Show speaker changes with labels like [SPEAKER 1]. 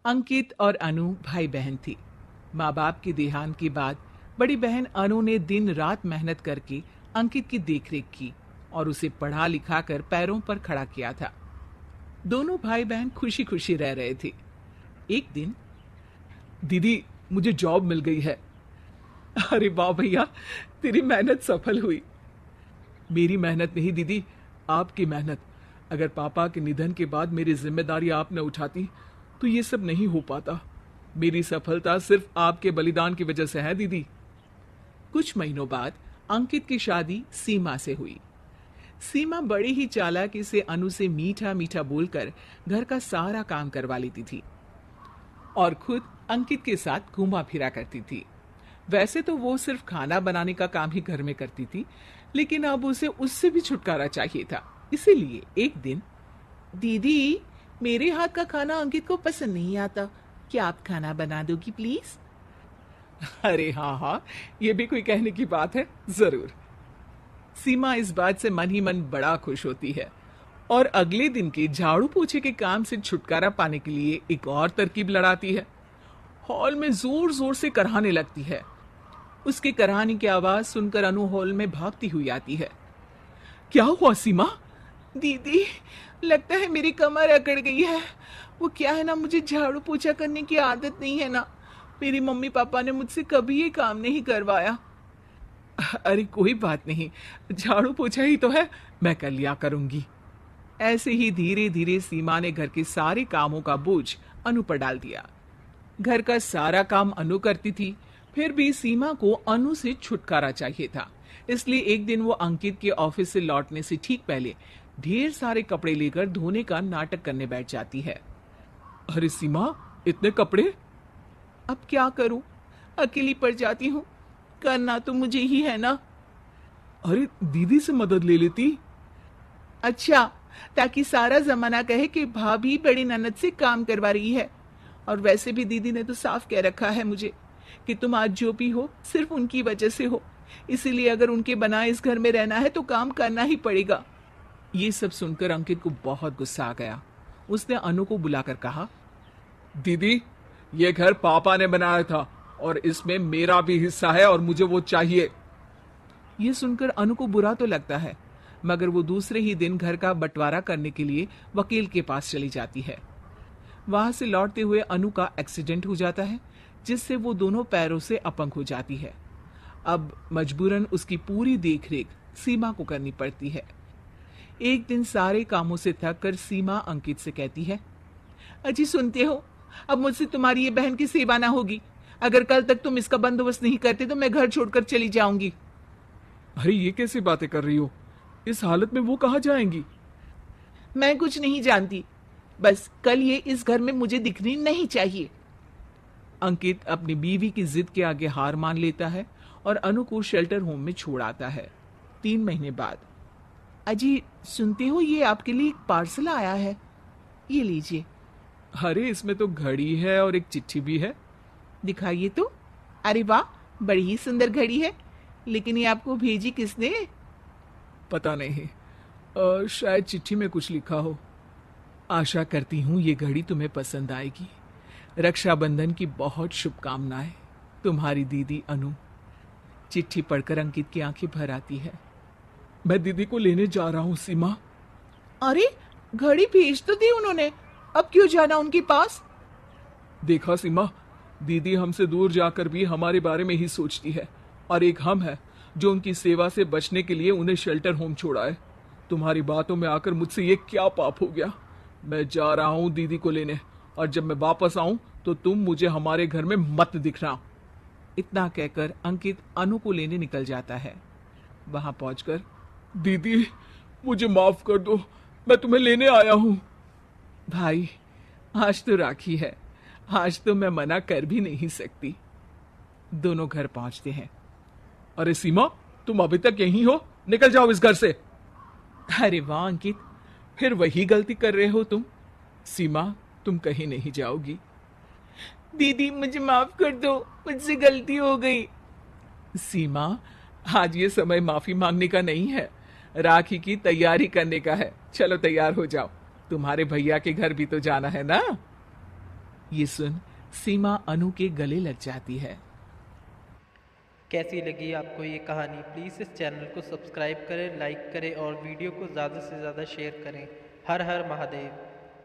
[SPEAKER 1] अंकित और अनु भाई बहन थी। माँ बाप के देहांत के बाद बड़ी बहन अनु ने दिन रात मेहनत करके अंकित की देखरेख की और उसे पढ़ा लिखा कर पैरों पर खड़ा किया था। दोनों भाई बहन खुशी खुशी रह रहे थे। एक दिन, दीदी मुझे जॉब मिल गई है। अरे वाह भैया, तेरी मेहनत सफल हुई। मेरी मेहनत नहीं दीदी, आपकी मेहनत। अगर पापा के निधन के बाद मेरी जिम्मेदारी आपने उठाती तो ये सब नहीं हो पाता। मेरी सफलता सिर्फ आपके बलिदान की वजह से है दीदी। कुछ महीनों बाद अंकित की शादी सीमा से हुई। सीमा बड़ी ही चालाकी से अनु से मीठा मीठा बोलकर घर का सारा काम करवा लेती थी और खुद अंकित के साथ घूमा फिरा करती थी। वैसे तो वो सिर्फ खाना बनाने का काम ही घर में करती थी, लेकिन अब उसे उससे भी छुटकारा चाहिए था। इसीलिए एक दिन, दीदी मेरे हाथ का खाना अंकित को पसंद नहीं आता, क्या आप खाना बना दोगी प्लीज? अरे हाँ हाँ, ये भी कोई कहने की बात है, जरूर। सीमा इस बात से मन ही मन बड़ा खुश होती है और अगले दिन के झाड़ू पोछे के काम से छुटकारा पाने के लिए एक और तरकीब लड़ाती है। हॉल में जोर जोर से कराहने लगती है। उसके कराहने की आवाज सुनकर अनु हॉल में भागती हुई आती है। क्या हुआ सीमा? दीदी लगता है मेरी कमर अकड़ गई है। वो क्या है ना, मुझे झाड़ू पोछा करने की आदत नहीं है ना। मेरी मम्मी पापा ने मुझसे कभी ये काम नहीं करवाया। अरे कोई बात नहीं, झाड़ू पोछा ही तो है, मैं कर लिया करूंगी। ऐसे ही धीरे धीरे सीमा ने घर के सारे कामों का बोझ अनु पर डाल दिया। घर का सारा काम अनु करती थी, फिर भी सीमा को अनु से छुटकारा चाहिए था। इसलिए एक दिन वो अंकित के ऑफिस से लौटने से ठीक पहले ढेर सारे कपड़े लेकर धोने का नाटक करने बैठ जाती है। अरे सीमा, इतने कपड़े? अब क्या करूं, अकेली पड़ जाती हूँ, करना तो मुझे ही है ना। अरे दीदी से मदद ले लेती। अच्छा, ताकि सारा जमाना कहे कि भाभी बड़ी ननद से काम करवा रही है। और वैसे भी दीदी ने तो साफ कह रखा है मुझे कि तुम आज जो भी हो सिर्फ उनकी वजह से हो, इसीलिए अगर उनके बनाए इस घर में रहना है तो काम करना ही पड़ेगा। ये सब सुनकर अंकित को बहुत गुस्सा आ गया। उसने अनु को बुलाकर कहा, दीदी ये घर पापा ने बनाया था और इसमें मेरा भी हिस्सा है और मुझे वो चाहिए। ये सुनकर अनु को बुरा तो लगता है, मगर वो दूसरे ही दिन घर का बंटवारा करने के लिए वकील के पास चली जाती है। वहां से लौटते हुए अनु का एक्सीडेंट हो जाता है, जिससे वो दोनों पैरों से अपंग हो जाती है। अब मजबूरन उसकी पूरी देखरेख सीमा को करनी पड़ती है। एक दिन सारे कामों से थक कर सीमा अंकित से कहती है, अजी सुनते हो, अब मुझसे तुम्हारी ये बहन की सेवा ना होगी। अगर कल तक तुम इसका बंदोबस्त नहीं करते तो मैं घर छोड़कर चली जाऊंगी। अरे ये कैसी बातें कर रही हो, इस हालत में वो कहाँ जाएंगी? मैं कुछ नहीं जानती, बस कल ये इस घर में मुझे दिखनी नहीं चाहिए। अंकित अपनी बीवी की जिद के आगे हार मान लेता है और अनु को शेल्टर होम में छोड़ आता है। 3 महीने बाद, अजी सुनते हो, ये आपके लिए एक पार्सल आया है, ये लीजिए। अरे इसमें तो घड़ी है और एक चिट्ठी भी है। दिखाइए तो। अरे वाह, बड़ी ही सुंदर घड़ी है, लेकिन ये आपको भेजी किसने? पता नहीं, शायद चिट्ठी में कुछ लिखा हो। आशा करती हूँ ये घड़ी तुम्हें पसंद आएगी। रक्षाबंधन की बहुत शुभकामनाएं, तुम्हारी दीदी अनु। चिट्ठी पढ़कर अंकित की आंखें भर आती है। मैं दीदी को लेने जा रहा हूँ सीमा। अरे घड़ी भेज तो दी उन्होंने, अब क्यों जाना उनके पास? देखा सीमा, दीदी हमसे दूर जाकर भी हमारे बारे में ही सोचती है, और एक हम है जो उनकी सेवा से बचने के लिए उन्हें शेल्टर होम छोड़ा है। तुम्हारी बातों में आकर मुझसे ये क्या पाप हो गया। मैं जा रहा हूँ दीदी को लेने, और जब मैं वापस आऊं तो तुम मुझे हमारे घर में मत दिखना। इतना कहकर अंकित अनु को लेने निकल जाता है। वहां पहुंचकर, दीदी मुझे माफ कर दो, मैं तुम्हें लेने आया हूं। भाई आज तो राखी है, आज तो मैं मना कर भी नहीं सकती। दोनों घर पहुंचते हैं। अरे सीमा, तुम अभी तक यहीं हो? निकल जाओ इस घर से। अरे वाह अंकित, फिर वही गलती कर रहे हो तुम। सीमा, तुम कहीं नहीं जाओगी। दीदी मुझे माफ कर दो, मुझसे गलती हो गई। सीमा, आज ये समय माफी मांगने का नहीं है, राखी की तैयारी करने का है। चलो तैयार हो जाओ, तुम्हारे भैया के घर भी तो जाना है ना। ये सुन सीमा अनु के गले लग जाती है।
[SPEAKER 2] कैसी लगी आपको ये कहानी? प्लीज़ इस चैनल को सब्सक्राइब करें, लाइक करें और वीडियो को ज़्यादा से ज़्यादा शेयर करें। हर हर महादेव।